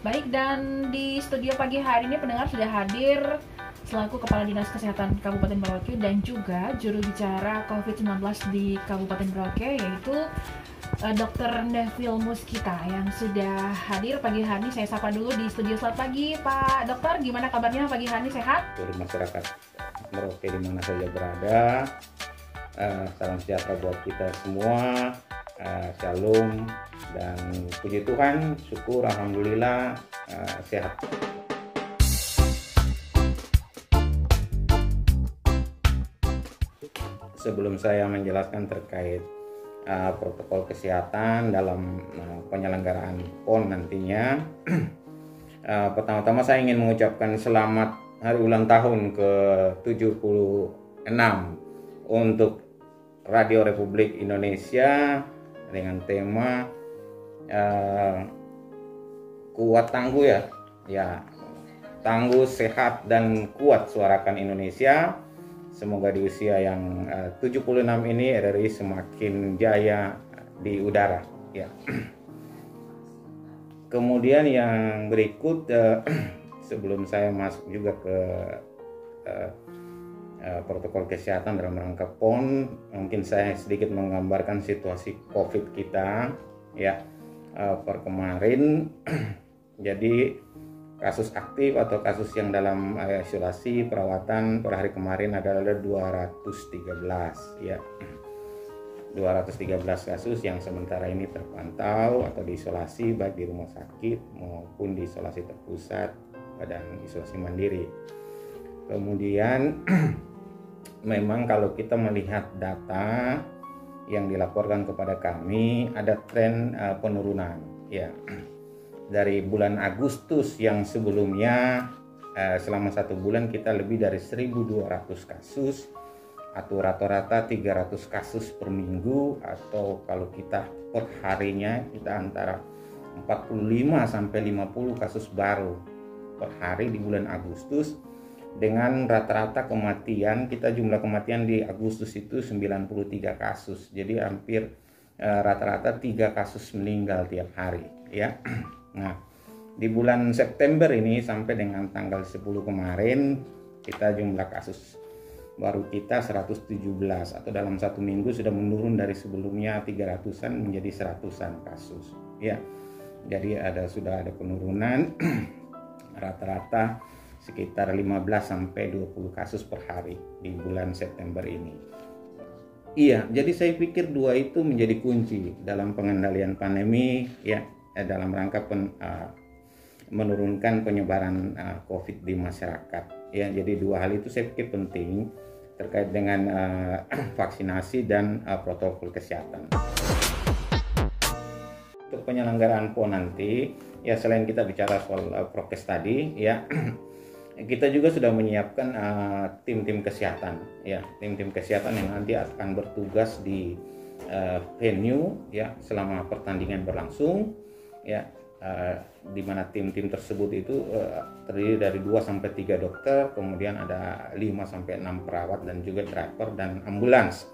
Baik, dan di studio pagi hari ini pendengar sudah hadir selaku Kepala Dinas Kesehatan Kabupaten Merauke dan juga juru bicara COVID-19 di Kabupaten Merauke, yaitu Dr. Neville Muskita yang sudah hadir pagi hari ini. Saya sapa dulu di studio. Selamat pagi Pak Dokter, gimana kabarnya pagi hari ini, sehat? Seluruh masyarakat Merauke di mana saja berada, salam sejahtera buat kita semua, shalom, dan puji Tuhan, syukur, alhamdulillah, sehat. Sebelum saya menjelaskan terkait protokol kesehatan dalam penyelenggaraan PON nantinya, pertama-tama saya ingin mengucapkan selamat hari ulang tahun ke-76 untuk Radio Republik Indonesia dengan tema kuat tangguh ya, tangguh, sehat, dan kuat suarakan Indonesia. Semoga di usia yang 76 ini RRI semakin jaya di udara ya. Kemudian yang berikut, sebelum saya masuk juga ke protokol kesehatan dalam rangka PON, mungkin saya sedikit menggambarkan situasi COVID kita ya per kemarin. Jadi kasus aktif atau kasus yang dalam isolasi perawatan per hari kemarin adalah 213 ya. 213 kasus yang sementara ini terpantau atau diisolasi baik di rumah sakit maupun di isolasi terpusat dan isolasi mandiri. Kemudian memang kalau kita melihat data yang dilaporkan kepada kami, ada tren penurunan ya. Dari bulan Agustus yang sebelumnya selama 1 bulan kita lebih dari 1.200 kasus atau rata-rata 300 kasus per minggu, atau kalau kita per harinya kita antara 45 sampai 50 kasus baru per hari di bulan Agustus, dengan rata-rata kematian kita, jumlah kematian di Agustus itu 93 kasus. Jadi hampir rata-rata 3 kasus meninggal tiap hari ya. Nah, di bulan September ini sampai dengan tanggal 10 kemarin, kita jumlah kasus baru kita 117, atau dalam 1 minggu sudah menurun dari sebelumnya 300-an menjadi 100-an kasus ya. Jadi sudah ada penurunan rata-rata sekitar 15 sampai 20 kasus per hari di bulan September ini. Iya, jadi saya pikir 2 itu menjadi kunci dalam pengendalian pandemi ya, dalam rangka menurunkan penyebaran COVID di masyarakat ya. Jadi 2 hal itu saya pikir penting terkait dengan vaksinasi dan protokol kesehatan. Untuk penyelenggaraan PON nanti ya, selain kita bicara soal prokes tadi ya, kita juga sudah menyiapkan tim-tim kesehatan ya, tim-tim kesehatan yang nanti akan bertugas di venue ya selama pertandingan berlangsung ya, di mana tim-tim tersebut itu terdiri dari 2 sampai 3 dokter, kemudian ada 5 sampai 6 perawat dan juga driver dan ambulans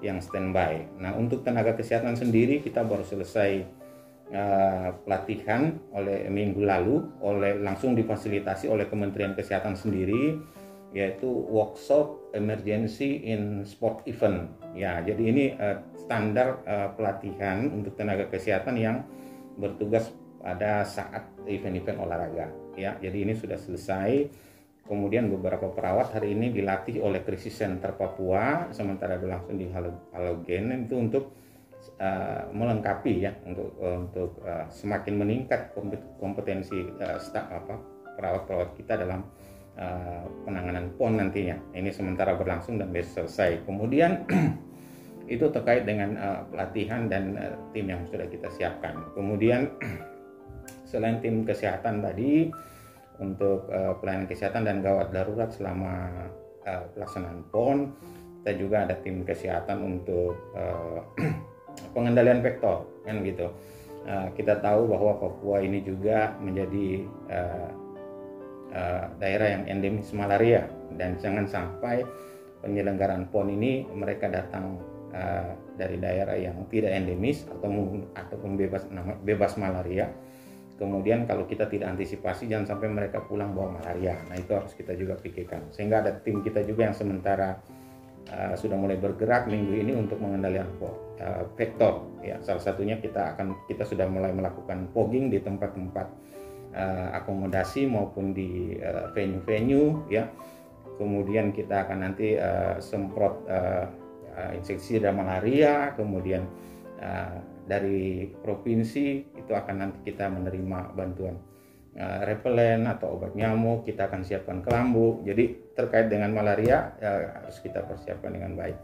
yang standby. Nah, untuk tenaga kesehatan sendiri kita baru selesai pelatihan oleh minggu lalu, langsung difasilitasi oleh Kementerian Kesehatan sendiri, yaitu workshop emergency in sport event ya. Jadi ini standar pelatihan untuk tenaga kesehatan yang bertugas pada saat event-event olahraga ya. Jadi ini sudah selesai. Kemudian beberapa perawat hari ini dilatih oleh Krisis Center Papua, sementara berlangsung di Halogen, itu untuk melengkapi ya, untuk semakin meningkat kompetensi perawat-perawat kita dalam penanganan PON nantinya. Ini sementara berlangsung dan besok selesai. Kemudian itu terkait dengan pelatihan dan tim yang sudah kita siapkan. Kemudian selain tim kesehatan tadi, untuk pelayanan kesehatan dan gawat darurat selama pelaksanaan PON, kita juga ada tim kesehatan untuk pengendalian vektor kan gitu. Kita tahu bahwa Papua ini juga menjadi daerah yang endemis malaria, dan jangan sampai penyelenggaraan PON ini mereka datang dari daerah yang tidak endemis ataupun bebas malaria, Kemudian kalau kita tidak antisipasi, jangan sampai mereka pulang bawa malaria. Nah itu harus kita juga pikirkan. Sehingga ada tim kita juga yang sementara sudah mulai bergerak minggu ini untuk mengendalikan vektor. Ya, salah satunya kita sudah mulai melakukan fogging di tempat-tempat akomodasi maupun di venue-venue. Ya, kemudian kita akan nanti semprot inseksisida malaria, kemudian dari provinsi itu akan nanti kita menerima bantuan repelen atau obat nyamuk, kita akan siapkan kelambu. Jadi terkait dengan malaria harus kita persiapkan dengan baik.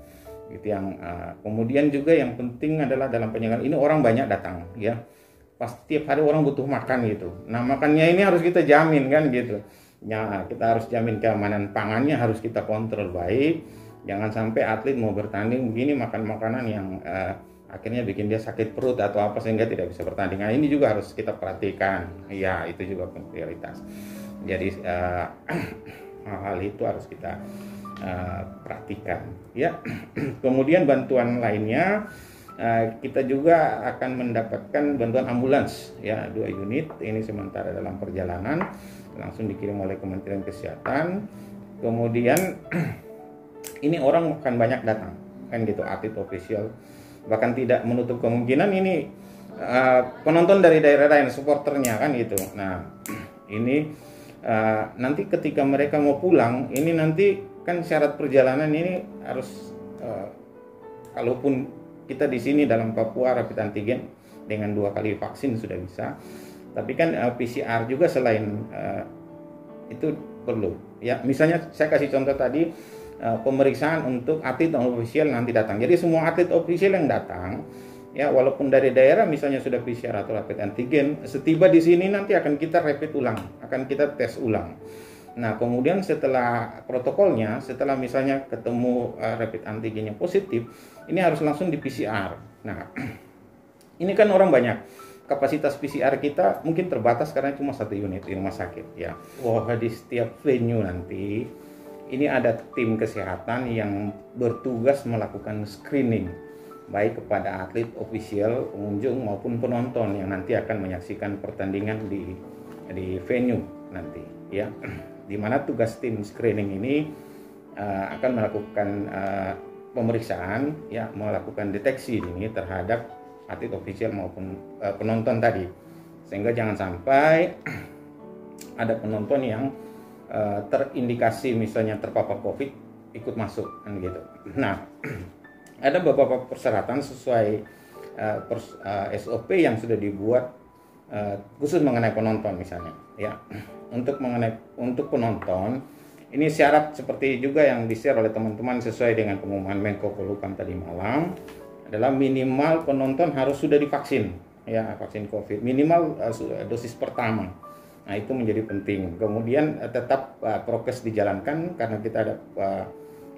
Itu yang kemudian juga yang penting adalah dalam penyegaran ini orang banyak datang ya. Pasti tiap hari orang butuh makan gitu. Nah, makannya ini harus kita jamin kan gitu. Ya, kita harus jamin keamanan pangannya, harus kita kontrol baik. Jangan sampai atlet mau bertanding begini makan makanan yang akhirnya bikin dia sakit perut atau apa sehingga tidak bisa bertanding. Nah, ini juga harus kita perhatikan. Ya, itu juga prioritas. Jadi hal-hal itu harus kita perhatikan. Ya, kemudian bantuan lainnya kita juga akan mendapatkan bantuan ambulans. Ya, 2 unit ini sementara dalam perjalanan langsung dikirim oleh Kementerian Kesehatan. Kemudian ini orang akan banyak datang kan gitu, atlet official. Bahkan tidak menutup kemungkinan ini penonton dari daerah lain, supporternya kan gitu. Nah ini nanti ketika mereka mau pulang, ini nanti kan syarat perjalanan ini harus kalaupun kita di sini dalam Papua rapid antigen dengan 2 kali vaksin sudah bisa, tapi kan PCR juga selain itu perlu. Ya, misalnya saya kasih contoh tadi. Pemeriksaan untuk atlet non official nanti datang. Jadi semua atlet official yang datang, ya walaupun dari daerah misalnya sudah PCR atau rapid antigen, setiba di sini nanti akan kita rapid ulang, akan kita tes ulang. Nah kemudian setelah protokolnya, setelah misalnya ketemu rapid antigennya positif, ini harus langsung di PCR. Nah ini kan orang banyak. Kapasitas PCR kita mungkin terbatas karena cuma 1 unit di rumah sakit. Ya, wah di setiap venue nanti ini ada tim kesehatan yang bertugas melakukan screening baik kepada atlet official, pengunjung maupun penonton yang nanti akan menyaksikan pertandingan di venue nanti ya. Di mana tugas tim screening ini akan melakukan pemeriksaan ya, melakukan deteksi ini terhadap atlet official maupun penonton tadi. Sehingga jangan sampai ada penonton yang terindikasi misalnya terpapar COVID ikut masuk kan gitu. Nah, ada beberapa persyaratan sesuai SOP yang sudah dibuat khusus mengenai penonton misalnya ya. Untuk penonton ini syarat seperti juga yang di-share oleh teman-teman sesuai dengan pengumuman Menko Polhukam tadi malam adalah minimal penonton harus sudah divaksin ya, vaksin COVID minimal dosis pertama. Nah itu menjadi penting. Kemudian tetap prokes dijalankan karena kita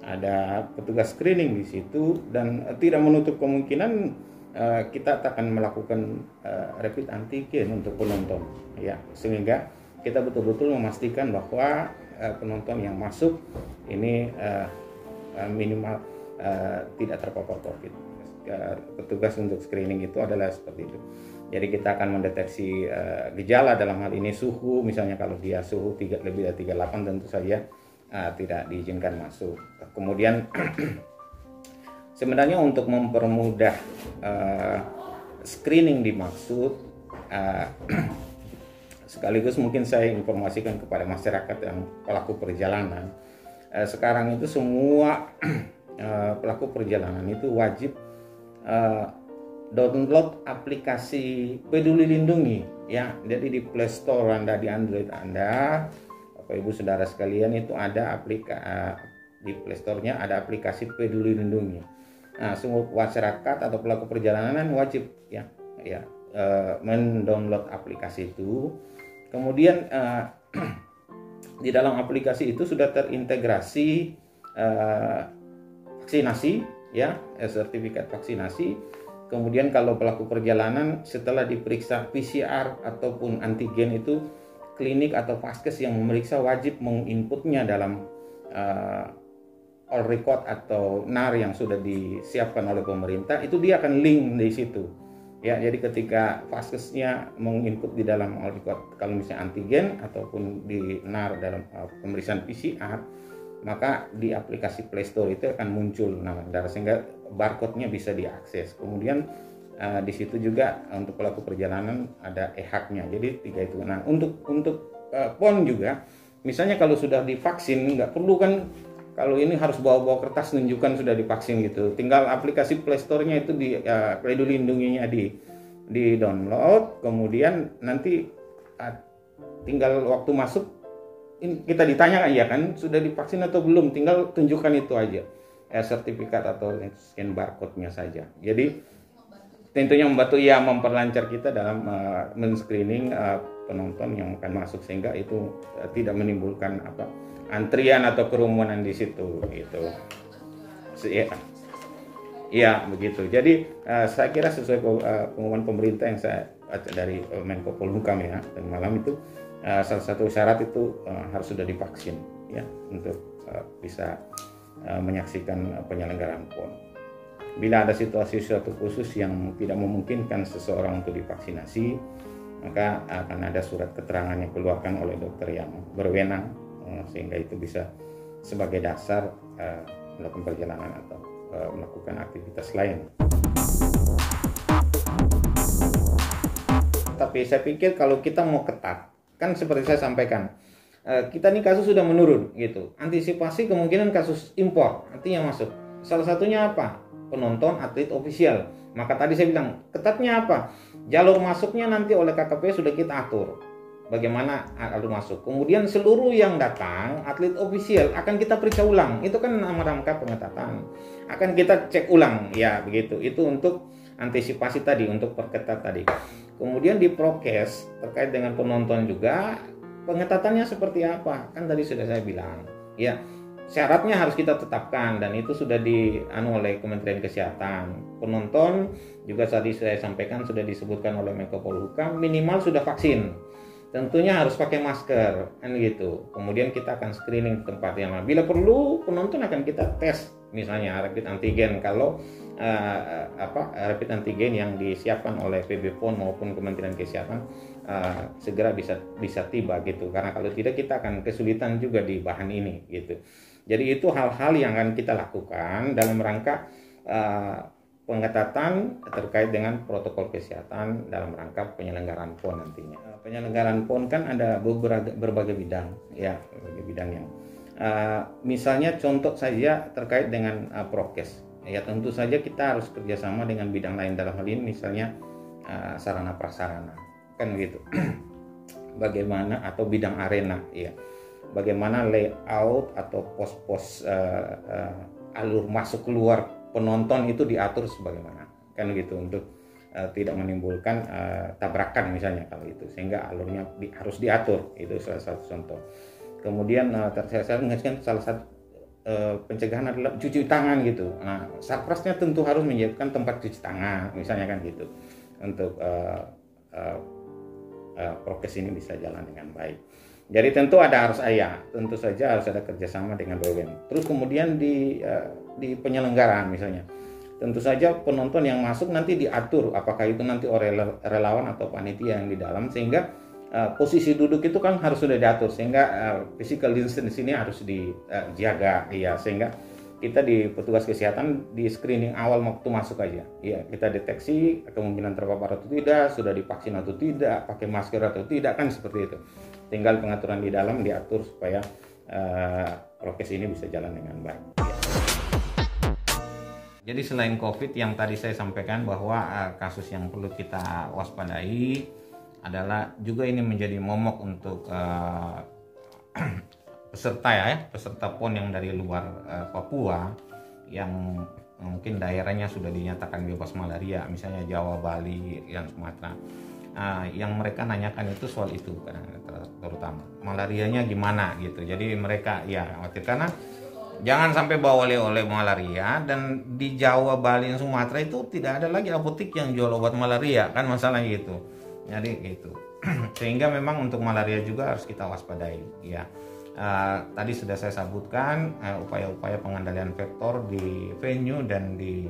ada petugas screening di situ dan tidak menutup kemungkinan kita akan melakukan rapid antigen untuk penonton ya, sehingga kita betul-betul memastikan bahwa penonton yang masuk ini minimal tidak terpapar COVID. Petugas untuk screening itu adalah seperti itu. Jadi kita akan mendeteksi gejala dalam hal ini suhu, misalnya kalau dia suhu lebih dari 38 tentu saja tidak diizinkan masuk. Kemudian sebenarnya untuk mempermudah screening dimaksud, sekaligus mungkin saya informasikan kepada masyarakat yang pelaku perjalanan. Sekarang itu semua pelaku perjalanan itu wajib download aplikasi Peduli Lindungi ya. Jadi di Play Store Anda, di Android Anda, Bapak Ibu Saudara sekalian, itu ada di Play Store-nya ada aplikasi Peduli Lindungi. Nah, semua masyarakat atau pelaku perjalanan wajib ya mendownload aplikasi itu. Kemudian di dalam aplikasi itu sudah terintegrasi vaksinasi ya, sertifikat vaksinasi. Kemudian kalau pelaku perjalanan setelah diperiksa PCR ataupun antigen itu, klinik atau vaskes yang memeriksa wajib menginputnya dalam all record atau NAR yang sudah disiapkan oleh pemerintah. Itu dia akan link di situ Ya, jadi ketika vaskesnya menginput di dalam kalau misalnya antigen ataupun di NAR dalam pemeriksaan PCR, maka di aplikasi Play Store itu akan muncul nama darah sehingga barcode-nya bisa diakses. Kemudian di situ juga untuk pelaku perjalanan ada e-hak-nya. Jadi 3 itu. Nah, untuk PON juga, misalnya kalau sudah divaksin nggak perlu kan. Kalau ini harus bawa kertas menunjukkan sudah divaksin gitu. Tinggal aplikasi Play Store-nya itu di Peduli Lindunginya di download, kemudian nanti tinggal waktu masuk kita ditanya ya kan sudah divaksin atau belum, tinggal tunjukkan itu aja. Sertifikat atau scan barcode-nya saja. Jadi tentunya membantu ya memperlancar kita dalam men-screening penonton yang akan masuk sehingga itu tidak menimbulkan antrian atau kerumunan di situ gitu. Iya begitu. Jadi saya kira sesuai pengumuman pemerintah yang saya baca dari Menko Polhukam ya, dan malam itu salah satu syarat itu harus sudah divaksin ya untuk bisa menyaksikan penyelenggaraan PON. Bila ada situasi khusus yang tidak memungkinkan seseorang untuk divaksinasi, maka akan ada surat keterangan yang dikeluarkan oleh dokter yang berwenang sehingga itu bisa sebagai dasar melakukan perjalanan atau melakukan aktivitas lain. Tapi saya pikir kalau kita mau ketat, kan seperti saya sampaikan, kita nih kasus sudah menurun gitu. Antisipasi kemungkinan kasus impor artinya masuk. Salah satunya apa? Penonton atlet ofisial. Maka tadi saya bilang ketatnya apa? Jalur masuknya nanti oleh KKP sudah kita atur. Bagaimana alur masuk. Kemudian seluruh yang datang atlet ofisial akan kita periksa ulang. Itu kan rangka pengetatan. Akan kita cek ulang ya begitu. Itu untuk antisipasi tadi, untuk perketat tadi. Kemudian di prokes terkait dengan penonton juga pengetatannya seperti apa? Kan tadi sudah saya bilang. Ya, syaratnya harus kita tetapkan dan itu sudah oleh Kementerian Kesehatan. Penonton juga tadi saya sampaikan sudah disebutkan oleh Menko Polhukam minimal sudah vaksin. Tentunya harus pakai masker kan gitu. Kemudian kita akan screening di tempat yang lain. Bila perlu penonton akan kita tes misalnya rapid antigen kalau rapid antigen yang disiapkan oleh PB PON maupun Kementerian Kesehatan segera bisa tiba gitu. Karena kalau tidak kita akan kesulitan juga di bahan ini gitu. Jadi itu hal-hal yang akan kita lakukan dalam rangka pengetatan terkait dengan protokol kesehatan dalam rangka penyelenggaraan PON nantinya. Penyelenggaraan PON kan ada berbagai bidang, ya, berbagai bidang yang misalnya contoh saja terkait dengan prokes. Ya tentu saja kita harus kerjasama dengan bidang lain dalam hal ini misalnya sarana prasarana, kan gitu. Bagaimana atau bidang arena, ya. Bagaimana layout atau pos-pos alur masuk keluar penonton itu diatur sebagaimana kan gitu untuk tidak menimbulkan tabrakan misalnya kalau itu sehingga alurnya harus diatur, itu salah satu contoh. Kemudian saya mengingatkan salah satu pencegahan adalah cuci tangan gitu. Nah, Satprasnya tentu harus menyiapkan tempat cuci tangan misalnya kan gitu untuk prokes ini bisa jalan dengan baik. Jadi tentu tentu saja harus ada kerjasama dengan BUMN. Terus kemudian di penyelenggaraan misalnya, tentu saja penonton yang masuk nanti diatur apakah itu nanti oleh relawan atau panitia yang di dalam sehingga posisi duduk itu kan harus sudah diatur sehingga physical distance ini harus dijaga ya sehingga kita di petugas kesehatan di screening awal waktu masuk aja ya kita deteksi kemungkinan terpapar atau tidak, sudah divaksin atau tidak, pakai masker atau tidak kan seperti itu. Tinggal pengaturan di dalam diatur supaya prokes ini bisa jalan dengan baik. Jadi selain COVID yang tadi saya sampaikan bahwa kasus yang perlu kita waspadai adalah juga ini menjadi momok untuk peserta PON yang dari luar Papua yang mungkin daerahnya sudah dinyatakan bebas malaria, misalnya Jawa, Bali, dan Sumatera. Yang mereka nanyakan itu soal itu terutama malarianya gimana gitu. Jadi mereka khawatir karena jangan sampai bawa oleh malaria dan di Jawa, Bali, dan Sumatera itu tidak ada lagi apotek yang jual obat malaria kan masalahnya gitu. Jadi gitu. Sehingga memang untuk malaria juga harus kita waspadai ya. Tadi sudah saya sebutkan upaya-upaya pengendalian vektor di venue dan di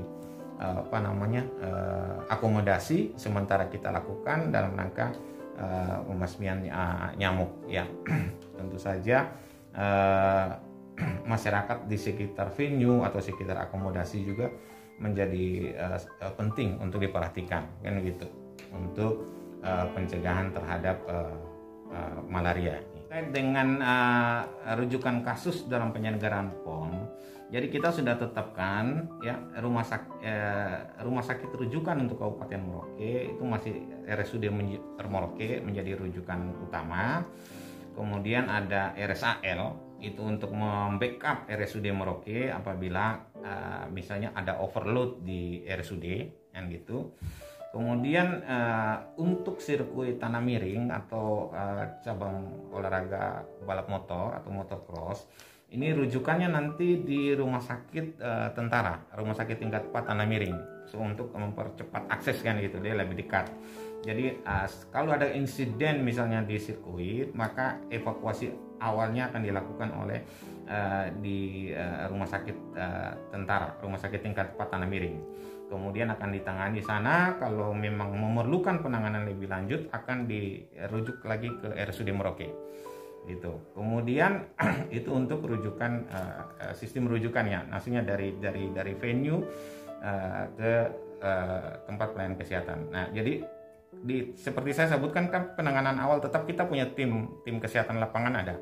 akomodasi sementara kita lakukan dalam rangka pembasmian nyamuk ya. Tentu saja masyarakat di sekitar venue atau sekitar akomodasi juga menjadi penting untuk diperhatikan kan gitu, untuk pencegahan terhadap malaria. Terkait dengan rujukan kasus dalam penyelenggaraan PON, jadi kita sudah tetapkan ya rumah sakit rujukan untuk Kabupaten Merauke itu masih RSUD Merauke menjadi rujukan utama. Kemudian ada RSAL itu untuk membackup RSUD Merauke apabila misalnya ada overload di RSUD yang gitu. Kemudian untuk sirkuit tanah miring atau cabang olahraga balap motor atau motocross, ini rujukannya nanti di rumah sakit tentara, rumah sakit tingkat 4 tanah miring, untuk mempercepat akses kan gitu, dia lebih dekat. Jadi kalau ada insiden misalnya di sirkuit, maka evakuasi awalnya akan dilakukan oleh di rumah sakit tentara, rumah sakit tingkat 4 tanah miring. Kemudian akan ditangani sana. Kalau memang memerlukan penanganan lebih lanjut akan dirujuk lagi ke RSUD Merauke gitu. Kemudian itu untuk rujukan sistem rujukannya, maksudnya dari venue ke tempat pelayanan kesehatan. Nah, jadi seperti saya sebutkan kan, penanganan awal tetap kita punya tim kesehatan lapangan ada.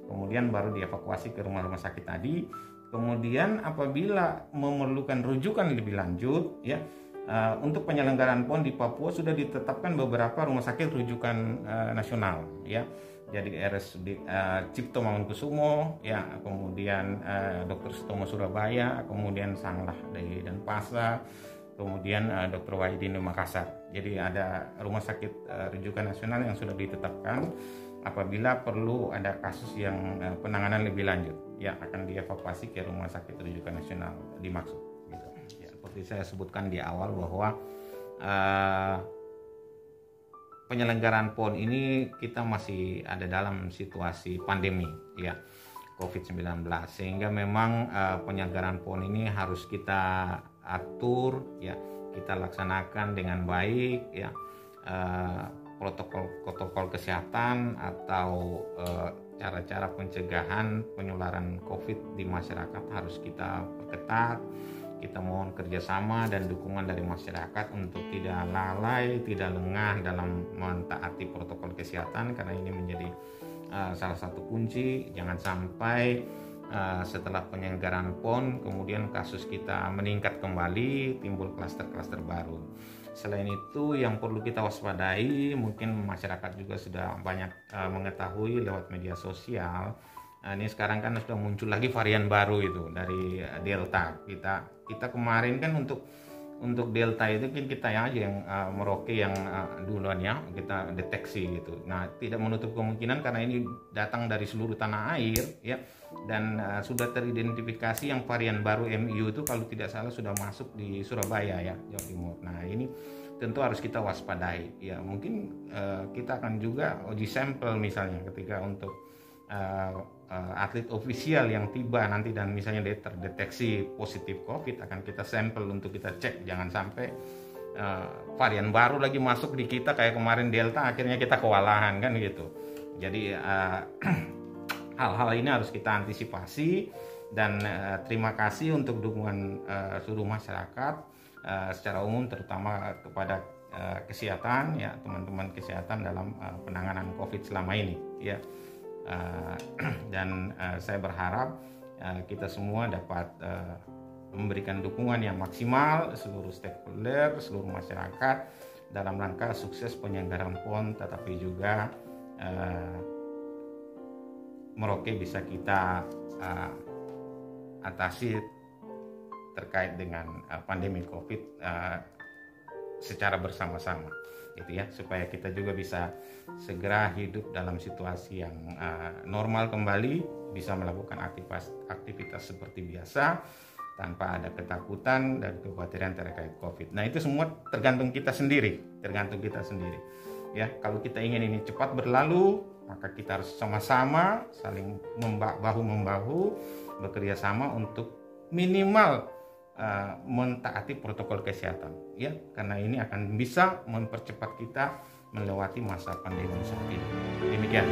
Kemudian baru dievakuasi ke rumah sakit tadi. Kemudian apabila memerlukan rujukan lebih lanjut ya, untuk penyelenggaraan PON di Papua sudah ditetapkan beberapa rumah sakit rujukan nasional ya. Jadi RSUD Cipto Mangunkusumo ya, kemudian Dr. Sutomo Surabaya, kemudian Sanglah dari Denpasar, kemudian Dr. Wahidin di Makassar. Jadi ada rumah sakit rujukan nasional yang sudah ditetapkan. Apabila perlu ada kasus yang penanganan lebih lanjut, ya akan dievakuasi ke rumah sakit rujukan nasional dimaksud. Gitu. Ya, seperti saya sebutkan di awal bahwa penyelenggaraan PON ini kita masih ada dalam situasi pandemi, ya COVID-19, sehingga memang penyelenggaraan PON ini harus kita atur, ya kita laksanakan dengan baik, ya. Protokol kesehatan atau cara-cara pencegahan penularan COVID di masyarakat harus kita perketat. Kita mohon kerjasama dan dukungan dari masyarakat untuk tidak lalai, tidak lengah dalam mentaati protokol kesehatan, karena ini menjadi salah satu kunci. Jangan sampai setelah penyelenggaraan PON kemudian kasus kita meningkat kembali, timbul klaster-klaster baru. Selain itu yang perlu kita waspadai, mungkin masyarakat juga sudah banyak mengetahui lewat media sosial. Ini sekarang kan sudah muncul lagi varian baru itu dari Delta. Kita kemarin kan untuk Delta itu kan kita yang aja yang Merauke yang duluan ya kita deteksi gitu. Nah, tidak menutup kemungkinan karena ini datang dari seluruh tanah air ya, dan sudah teridentifikasi yang varian baru MU itu kalau tidak salah sudah masuk di Surabaya ya, Jawa Timur. Nah, ini tentu harus kita waspadai ya. Mungkin kita akan juga uji sampel misalnya ketika untuk atlet ofisial yang tiba nanti dan misalnya terdeteksi positif COVID, akan kita sampel untuk kita cek, jangan sampai varian baru lagi masuk di kita kayak kemarin Delta, akhirnya kita kewalahan kan gitu. Jadi hal-hal ini harus kita antisipasi, dan terima kasih untuk dukungan seluruh masyarakat secara umum, terutama kepada kesehatan ya, teman-teman kesehatan dalam penanganan COVID selama ini ya. Dan saya berharap kita semua dapat memberikan dukungan yang maksimal, seluruh stakeholder, seluruh masyarakat dalam rangka sukses penyelenggaraan PON, tetapi juga Merauke bisa kita atasi terkait dengan pandemi COVID secara bersama-sama, gitu ya, supaya kita juga bisa segera hidup dalam situasi yang normal kembali, bisa melakukan aktivitas seperti biasa tanpa ada ketakutan dan kekhawatiran terkait COVID. Nah, itu semua tergantung kita sendiri, ya. Kalau kita ingin ini cepat berlalu, maka kita harus sama-sama saling bahu membahu bekerja sama untuk minimal mentaati protokol kesehatan, ya, karena ini akan bisa mempercepat kita melewati masa pandemi saat ini. Demikian.